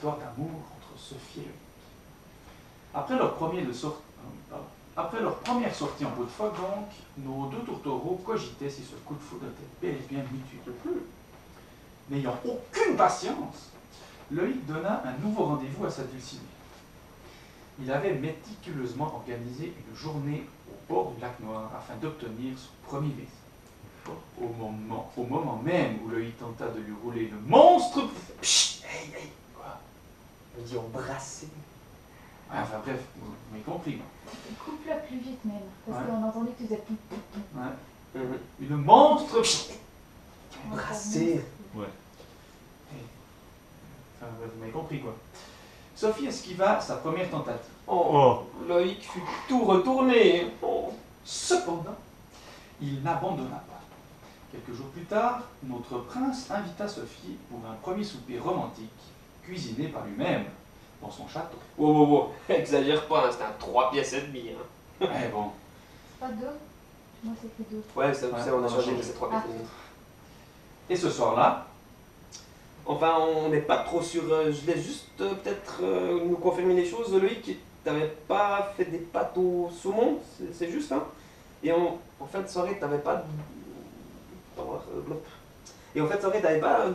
histoire d'amour entre Sophie et Loïc. Après leur première sortie en peau de phoque, donc, nos deux tourtereaux cogitaient si ce coup de foudre était bel et bien mutuel. N'ayant aucune patience, Loïc donna un nouveau rendez-vous à sa dulcinée. Il avait méticuleusement organisé une journée au bord du lac Noir afin d'obtenir son premier baiser. Au moment même où Loïc tenta de lui rouler le monstre... Psst, hey, quoi? On dit embrasser. Ouais, enfin bref, vous m'avez compris. Coupe-le plus vite même, parce Ouais. qu'on a entendu que tu faisais tout. Ouais. Une monstre... Embrasser. Ouais. Enfin bref, vous m'avez compris quoi. Sophie esquiva sa première tentative. Oh, Loïc fut tout retourné. Oh. Cependant, il n'abandonna pas. Quelques jours plus tard, notre prince invita Sophie pour un premier souper romantique, cuisiné par lui-même dans son château. Wow, exagère pas, hein, c'était un 3 pièces et demie. Hein. Eh bon, C'est pas 2? Moi c'était 2. Ouais, ça, Ouais, on a on a changé, changé. mais c'est 3 pièces et demie. et ce soir-là, Enfin, on n'est pas trop sûr. Je laisse juste peut-être nous confirmer les choses. Loïc, t'avais pas fait des pâtes au saumon, c'est juste, hein? Et en fin de soirée, t'avais pas. Et en fait, soirée, t'avais pas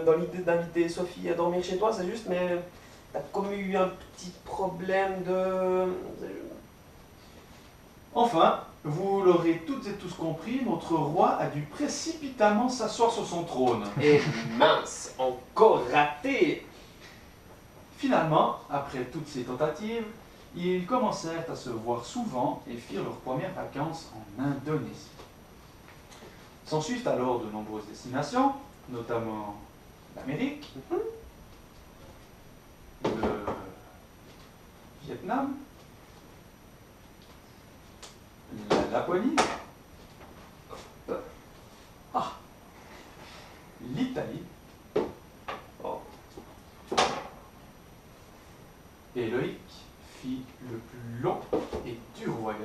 dans l'idée d'inviter Sophie à dormir chez toi, c'est juste, mais t'as comme eu un petit problème de. enfin, vous l'aurez toutes et tous compris, notre roi a dû précipitamment s'asseoir sur son trône. Et mince, encore raté! Finalement, après toutes ces tentatives, ils commencèrent à se voir souvent et firent leurs premières vacances en Indonésie. S'ensuivent alors de nombreuses destinations, notamment l'Amérique, le Vietnam, la Laponie, l'Italie, et Loïc fit le plus long et dur voyage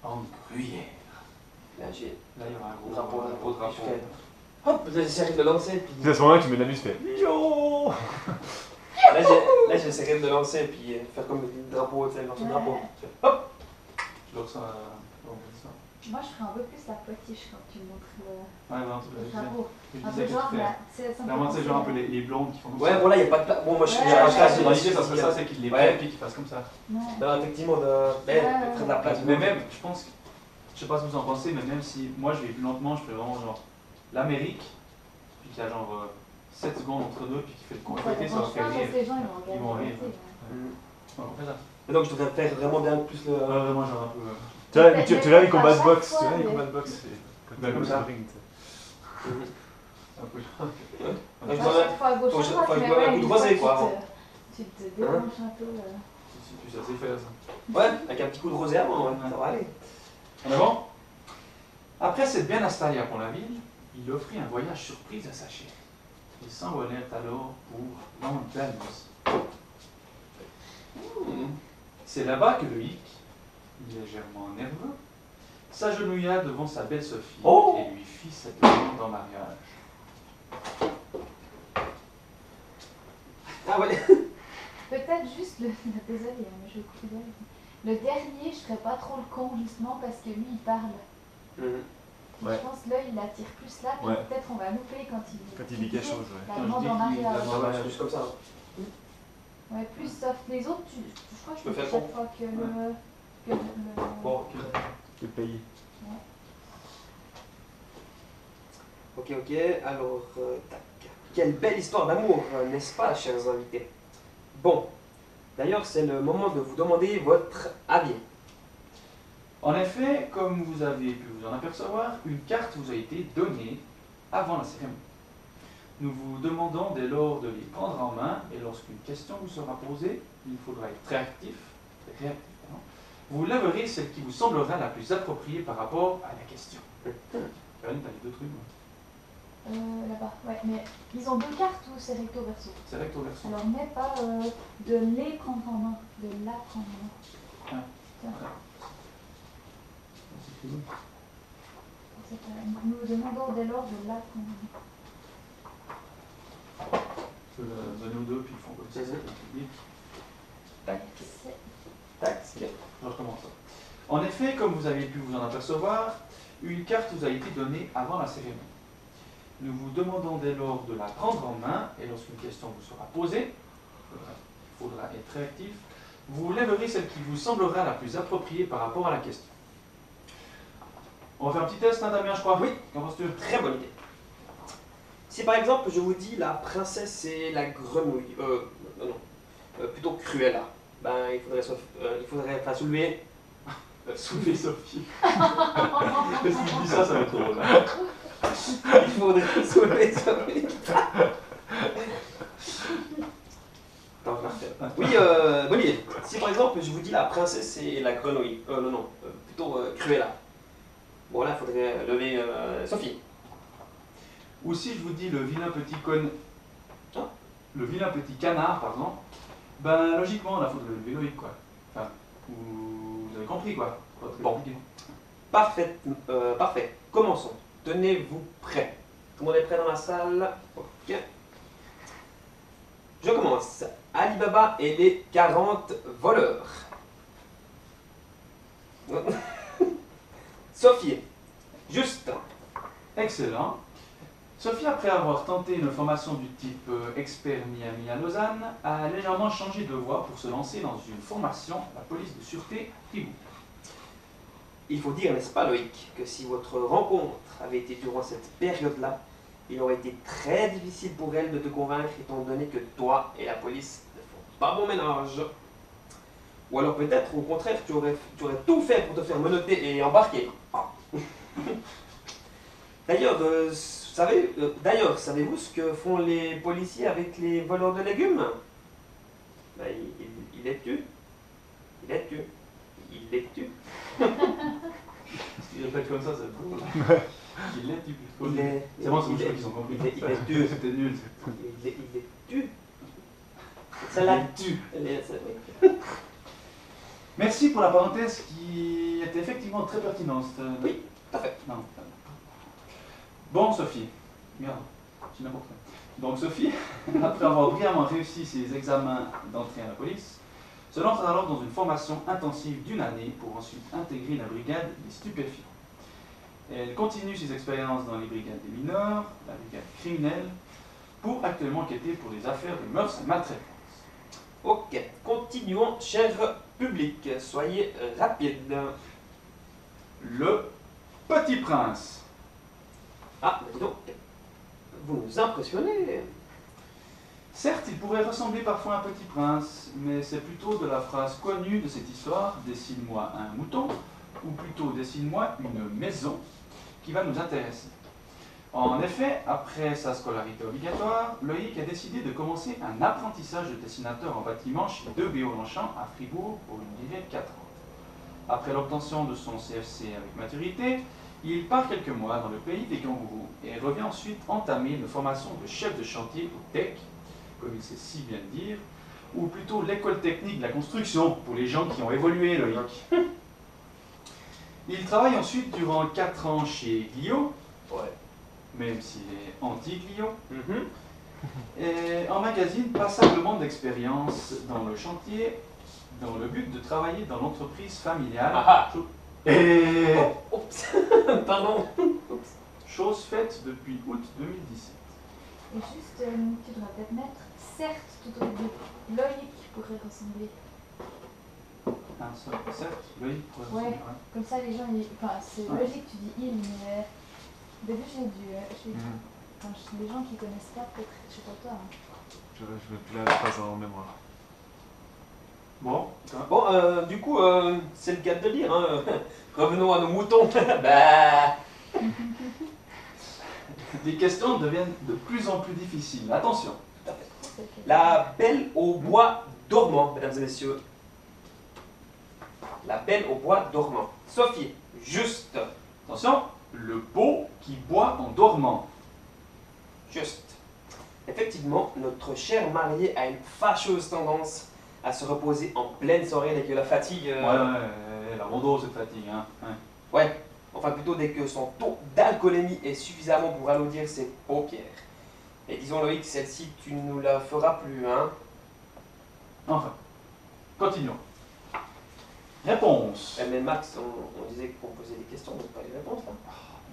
en Gruyère. Là, j'ai. Là, il y aura un gros Drapeau. drapeau. Hop, j'essaierai de le lancer, puis. C'est à ce moment-là que tu mets de la musique, fait Yo. Là, j'essaierai de le lancer, puis faire comme le drapeau, tu sais, lancer le drapeau. Hop! Je le ressens Moi je ferais un peu plus la potiche quand tu montres le Ouais, non, tu drapeau. je Un disais peu que genre, tu fais. là, c'est ça me Vraiment, fait tu sais, genre un peu penser, les blondes qui font comme Ouais, ça. voilà, il n'y a pas de place. Bon, moi, je suis Ouais, à ouais, Dans l'idée, ça serait ça, c'est qu'ils les Ouais. prennent et qu'ils fassent comme ça. Ouais. Non, effectivement, de. Mais, Ouais. faire de la place. Mais même, je pense que. Je sais pas ce que vous en pensez, mais même si moi je vais plus lentement, je fais vraiment genre l'Amérique, puis qu'il y a genre 7 secondes entre deux, puis qu'il fait le Ça côté, ça va dérange pas faire parce rire. que les gens Ils vont rire. regarder. Ouais, on fait ça. Mais donc, je devrais faire vraiment bien plus le. Vraiment, genre un peu. Tu vois, tu l'as les combats de boxe. fois, Tu vois les mais- combats de boxe. Ben, comme ça. tu sais. Un peu. Je À dois- chaque fois à gauche, faut que à je- droite, faut que je mais boive un ouais, coup de une rosé, fois quoi, tu te déranges un peu. Si tu sais faire ça. Ouais, avec un petit coup de rosé avant, ouais, ça va aller. On est bon? Après s'être bien installé à Pont-la-Ville, il offrit un voyage surprise à sa chérie. Ils s'envolèrent alors pour l'Andalousie. C'est là-bas que Loïc, légèrement nerveux, s'agenouilla devant sa belle Sophie Oh! et lui fit cette demande en mariage. Ah ouais. Peut-être juste le. Désolée, hein, mais je coupe d'elle. Le dernier, je serais pas trop le con justement parce que lui il parle. Ouais. Je pense que là il attire plus là, puis Ouais. peut-être on va louper quand il. Quand il dit quelque chose, ouais. La Quand je demande dis en qu'il- la mariage. demande- C'est juste comme ça. Ouais, plus soft. Les autres, je crois que Je je peux fais faire chaque fois que le. Que le... Bon, Le pays. ok, alors, tac. Quelle belle histoire d'amour, n'est-ce pas, chers invités? Bon, d'ailleurs, c'est le moment de vous demander votre avis. En effet, comme vous avez pu vous en apercevoir, une carte vous a été donnée avant la cérémonie. Nous vous demandons dès lors de les prendre en main et lorsqu'une question vous sera posée, il faudra être réactif. Vous lèverez celle qui vous semblera la plus appropriée par rapport à la question. Caroline, t'as les deux trucs. Là-bas, ouais, mais ils ont deux cartes ou c'est recto verso? C'est recto verso. Alors, mais pas de les prendre en main, de la prendre en main. Nous demandons dès lors de la prendre en main. Je peux le donner aux deux, puis ils font quoi? ça c'est public. Tac, C'est- tac. Je recommence. En effet, comme vous avez pu vous en apercevoir, une carte vous a été donnée avant la cérémonie. Nous vous demandons dès lors de la prendre en main et lorsqu'une question vous sera posée, il faudra être réactif, vous lèverez celle qui vous semblera la plus appropriée par rapport à la question. On va faire un petit test, hein, Damien, je crois. Oui. Qu'en penses-tu? Très bonne idée. Si par exemple je vous dis la princesse et la grenouille, plutôt Cruella, ben il faudrait enfin, soulever. Soulever Sophie. Parce qu'il dit ça, ça va être drôle. Hein. Il faudrait soulever Sophie. Attends, je la refais. Oui, bonne idée. Si par exemple je vous dis la princesse et la grenouille, plutôt Cruella. Bon là, il faudrait lever Sophie. Ou si je vous dis le vilain petit con... Hein? Le vilain petit canard, pardon, ben logiquement, là, il faudrait lever Loïc, quoi. Enfin, vous avez compris, quoi. Pas très Bon. compliqué. Parfait, parfait. Commençons. Tenez-vous prêts. Tout le monde est prêt dans la salle? Ok. Je commence. Alibaba et les 40 voleurs. Sophie. Juste. Excellent. Sophie, après avoir tenté une formation du type expert Miami à Lausanne, a légèrement changé de voie pour se lancer dans une formation à la police de sûreté à Fribourg. Il faut dire, n'est-ce pas Loïc, que si votre rencontre avait été durant cette période-là, il aurait été très difficile pour elle de te convaincre étant donné que toi et la police ne font pas bon ménage. Ou alors peut-être au contraire, tu aurais tout fait pour te faire menotter et embarquer. D'ailleurs, savez-vous ce que font les policiers avec les voleurs de légumes? Ben, ils les tuent. Ils les tuent. Ils les tuent. Si je répète comme ça, c'est drôle. Il l'est, tu C'est bon, c'est bon, ils ont compris. Il les tue. C'était nul. Il les tue. Celle-là tue. oui. Merci pour la parenthèse qui était effectivement très pertinente. Oui, tout à fait. Non. Bon, Sophie. Merde, j'ai n'importe quoi. Donc, Sophie, après avoir brillamment réussi ses examens d'entrée à la police, se lance alors dans une formation intensive d'1 année pour ensuite intégrer la brigade des stupéfiants. Elle continue ses expériences dans les brigades des mineurs, la brigade criminelle, pour actuellement enquêter pour des affaires de mœurs et maltraitance. Ok, continuons, cher public. Soyez rapide. Le Petit Prince. Ah, mais dis donc, vous nous impressionnez. Certes, il pourrait ressembler parfois à un petit prince, mais c'est plutôt de la phrase connue de cette histoire « Dessine-moi un mouton » ou plutôt « Dessine-moi une maison » qui va nous intéresser. En effet, après sa scolarité obligatoire, Loïc a décidé de commencer un apprentissage de dessinateur en bâtiment chez 2BO Longchamp à Fribourg pour une durée de 4 ans. Après l'obtention de son CFC avec maturité, il part quelques mois dans le pays des kangourous et revient ensuite entamer une formation de chef de chantier au TEC, comme il sait si bien le dire, ou plutôt l'école technique de la construction, pour les gens qui ont évolué, Loïc. Il travaille ensuite durant 4 ans chez Clio, même s'il est anti-Clio, et emmagasine passablement d'expérience dans le chantier, dans le but de travailler dans l'entreprise familiale. Et Oups, pardon. Oups. chose faite depuis août 2017. Et juste, tu devrais peut-être mettre certes tout au début. Loïc pourrait ressembler. Un seul, certes, Loïc pourrait Ouais. ressembler, ouais. Comme ça, les gens, enfin, c'est Ouais. logique, tu dis il, mais au début, j'ai dû. Enfin, les gens qui connaissent pas, peut-être, je sais pas toi. Hein. Je vais plus la phrase en mémoire. Bon, ça va. Bon, du coup, c'est le cas de le dire. Hein. Revenons à nos moutons. Bah. Les questions deviennent de plus en plus difficiles. Attention. C'est ok. La belle au bois dormant, mesdames et messieurs. La belle au bois dormant. Sophie, juste. Attention, le beau qui boit en dormant. Juste. Effectivement, notre cher marié a une fâcheuse tendance à se reposer en pleine soirée dès que la fatigue. Ouais, la rondeau cette fatigue, hein. Ouais. Ouais, enfin plutôt dès que son taux d'alcoolémie est suffisamment pour alourdir ses paupières. Et disons Loïc, celle-ci, tu ne nous la feras plus, hein? Enfin, continuons. Réponse. Mais Max, on disait qu'on posait des questions, mais pas les réponses là.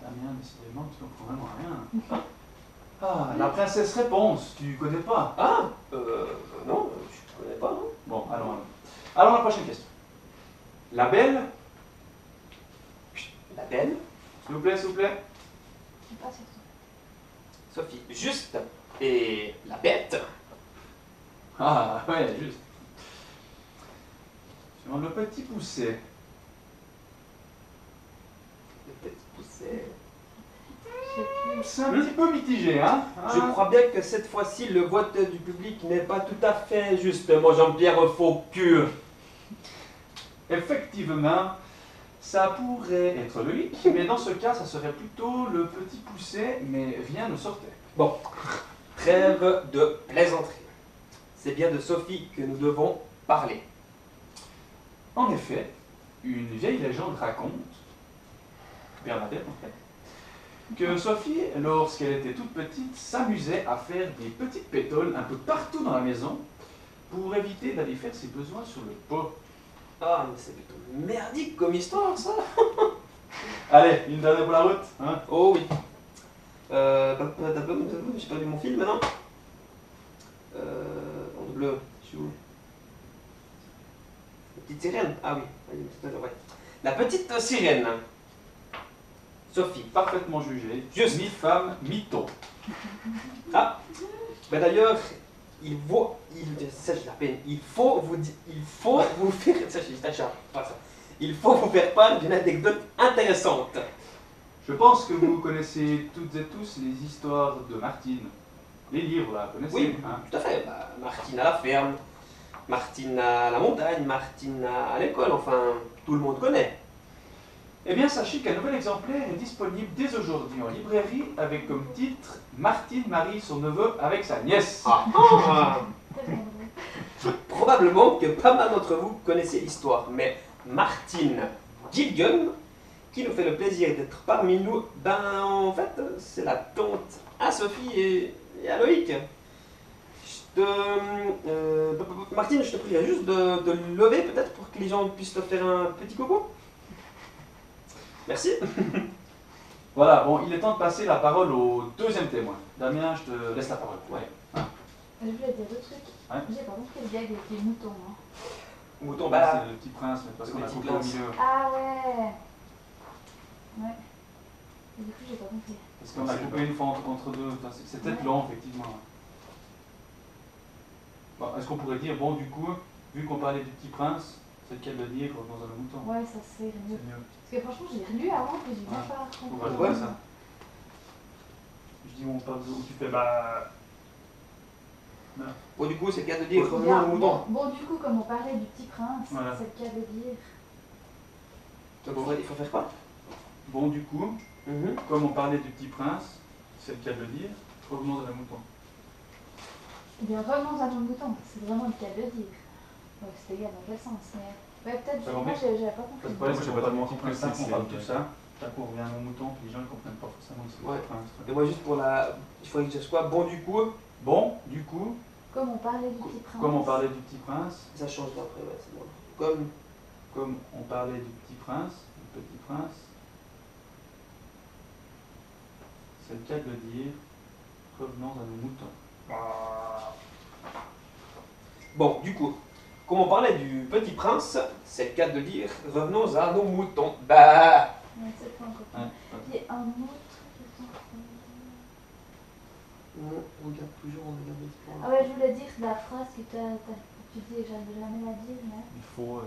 Damien, décidément, tu comprends vraiment rien. Ah, la princesse réponse, tu connais pas? Ah non, je connais pas, non. Bon, allons. Alors, la prochaine question. La belle, La belle, s'il vous plaît, s'il vous plaît. C'est pas sur ça. Sophie, juste, et la bête. Ah, ouais, juste. Sur le petit pousset. Le petit pousset. Je sais plus. C'est un petit peu mitigé, hein? Je crois bien que cette fois-ci, le vote du public n'est pas tout à fait juste, mon Jean-Pierre Faucure. Effectivement, ça pourrait être le hic, mais dans ce cas, ça serait plutôt le petit pousset, mais rien ne sortait. Bon, trêve de plaisanterie. C'est bien de Sophie que nous devons parler. En effet, une vieille légende raconte, Bernadette en fait, que Sophie, lorsqu'elle était toute petite, s'amusait à faire des petites pétoles un peu partout dans la maison pour éviter d'aller faire ses besoins sur le pas. Ah, mais c'est plutôt merdique comme histoire, ça. Allez, une dernière pour la route, hein? Oh oui. J'ai perdu mon fil maintenant. En bleu, je suis où? La petite sirène. Ah oui, ouais. La petite sirène. Sophie. Parfaitement jugé. Juste. Mi-femme, mi-ton. Ah, ben d'ailleurs, ça j'ai la peine, il faut vous faire, ça j'ai un chat, voilà ça. Il faut vous faire part d'une anecdote intéressante. Je pense que vous connaissez toutes et tous les histoires de Martine. Les livres, là, vous connaissez, Oui, hein? tout à fait. Bah, Martine à la ferme, Martine à la montagne, Martine à l'école, enfin, tout le monde connaît. Eh bien, sachez qu'un nouvel exemplaire est disponible dès aujourd'hui en librairie avec comme titre Martine marie son neveu avec sa nièce. Tellement drôle. Probablement que pas mal d'entre vous connaissez l'histoire, mais Martine Gilgun, qui nous fait le plaisir d'être parmi nous, ben en fait, c'est la tante à Sophie et à Loïc. Martine, je te prierai juste de lever peut-être pour que les gens puissent te faire un petit coucou. Merci. Voilà, bon, il est temps de passer la parole au deuxième témoin. Damien, je te laisse la parole. Ouais. Je voulais dire deux trucs. Ouais. J'ai pas compris le gag avec les moutons. Hein. Mouton, Bah, bah, c'est le petit prince, mais parce le qu'on a petit coupé au prince. milieu. Ah ouais. Ouais. Et du coup, j'ai pas compris. Parce qu'on a coupé une fois entre deux. Enfin, c'est peut-être Ouais. long, effectivement. Bon, est-ce qu'on pourrait dire, bon, du coup, vu qu'on parlait du petit prince, c'est lequel de dire dans un mouton? Ouais, ça c'est mieux. C'est mieux. Parce que franchement, j'ai relu avant, puis j'ai même pas On compris. va jouer ça. Je dis, on parle de où tu fais, bah. bon, du coup, c'est le cas de dire Bien, revenons au mouton. bon, du coup, comme on parlait du petit prince, Voilà. c'est le cas de dire. Donc, en vrai, il faut faire quoi? Bon, du coup, Mhm. comme on parlait du petit prince, c'est le cas de le dire, revenons à la mouton. Eh bien, revenons à nos moutons, c'est vraiment le cas de dire. Ouais, c'était égal dans quel sens, mais. Ouais, peut-être, Ça va, moi mais- j'avais pas compris. Le problème, Moi, c'est j'ai qu'on pas parle tellement du petit compris prince, que on parle de c'est- tout ça. D'un coup, on revient à nos moutons, puis les gens ne comprennent pas forcément que c'est Ouais. le prince. Et moi, juste pour la. Il faudrait que je dise quoi? Bon, du coup, Bon, du coup, Comme on parlait du petit prince. comme on parlait du petit prince, ça change d'après, ouais, c'est bon. Comme. on parlait du petit prince, c'est le cas de le dire, revenons à nos moutons. Bon, du coup, comme on parlait du petit prince, c'est le cas de dire revenons à nos moutons. Bah. Ouais, c'est pas encore. Hein, Puis un autre truc. On regarde toujours, on regarde l'espoir. Ah ouais, je voulais dire la phrase que tu dis et j'arrive jamais à dire, mais. Il faut.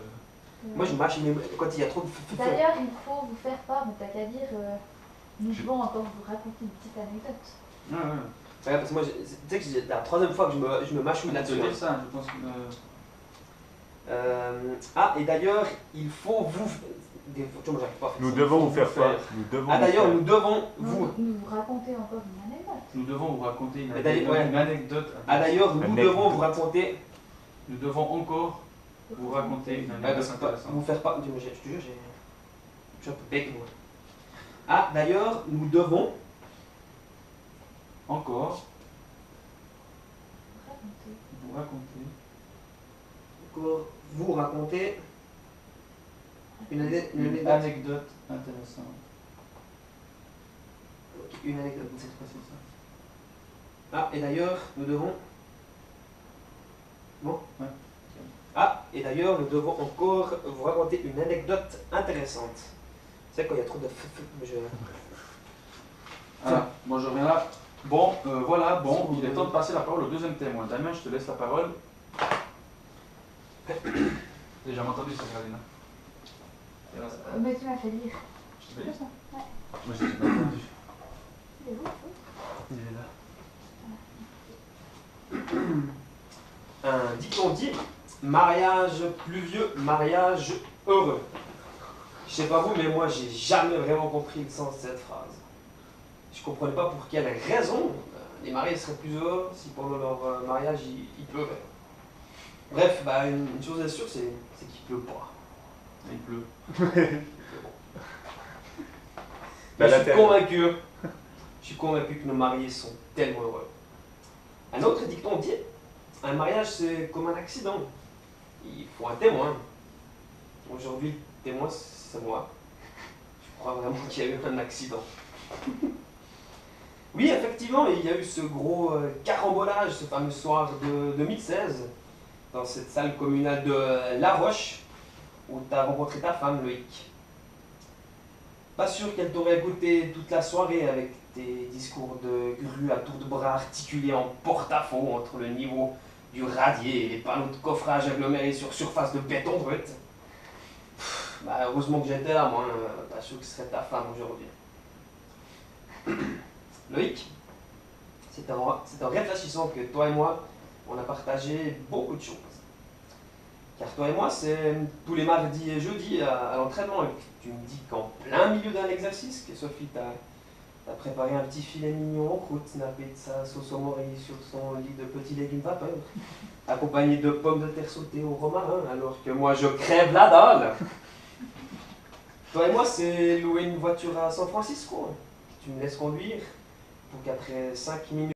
Moi, je mâche mes. Quand il y a trop de. D'ailleurs, il faut vous faire part, mais t'as qu'à dire. Nous Je- devons encore vous raconter une petite anecdote. Ouais, ouais. Ouais, parce que moi, tu sais que c'est la troisième fois que je me mâchouille Tu là-dessus. veux hein. dire ça, je pense que. Ah, et d'ailleurs, il faut vous. Tu vois, moi, j'arrive pas à faire Nous ça. devons Il faut vous faire part. Nous devons. Ah, vous d'ailleurs, faire- nous devons vous. Nous raconter encore une anecdote. Nous devons vous raconter une Mais d'ailleurs, ouais. anecdote. Ah, d'ailleurs, nous Anecdote. devons vous raconter. Nous devons encore vous raconter une Ouais, anecdote parce que intéressante. vous faire pas. Dis-moi, je te jure, je suis un peu bec, moi. Ah, d'ailleurs, nous devons. Encore Raconter. vous raconter encore vous raconter une anecdote. Anecdote intéressante. Une anecdote. C'est facile ça. Ah, et d'ailleurs, nous devons... Bon Ouais. Ah, et d'ailleurs, nous devons encore vous raconter une anecdote intéressante. C'est quand il y a trop de... Ah, bon, je reviens là. Bon, voilà, bon, il est temps de passer la parole au deuxième témoin. Damien, je te laisse la parole. J'ai jamais entendu ça, Gradina. Mais tu m'as fait lire. Je te fais lire ça? Moi, j'ai jamais entendu. C'est où? Il est là. Un dicton dit mariage pluvieux, mariage heureux. Je sais pas vous, mais moi j'ai jamais vraiment compris le sens de cette phrase. Je comprenais pas pour quelle raison les mariés seraient plus heureux si pendant leur mariage il pleuvait. Bref, bah, une chose est sûre, c'est qu'il pleut pas. Il pleut. Mais je suis convaincu que nos mariés sont tellement heureux. Un autre dicton dit un mariage c'est comme un accident. Il faut un témoin. Aujourd'hui, le témoin c'est moi. Je crois vraiment qu'il y a eu un accident. Oui, effectivement, il y a eu ce gros carambolage ce fameux soir de 2016 dans cette salle communale de La Roche où tu as rencontré ta femme, Loïc. Pas sûr qu'elle t'aurait écouté toute la soirée avec tes discours de grue à tour de bras articulés en porte-à-faux entre le niveau du radier et les panneaux de coffrage agglomérés sur surface de béton brut. Bah, heureusement que j'étais là, moi, pas sûr que ce serait ta femme aujourd'hui. Loïc, c'est en réfléchissant que toi et moi, on a partagé beaucoup de choses. Car toi et moi, c'est tous les mardis et jeudis à l'entraînement. Et tu me dis qu'en plein milieu d'un exercice, que Sophie t'a préparé un petit filet mignon en croûte, nappé de sa sauce au mori sur son lit de petits légumes vapeur, accompagné de pommes de terre sautées au romarin, alors que moi je crève la dalle. Toi et moi, c'est louer une voiture à San Francisco. Tu me laisses conduire pour qu'après 5 minutes,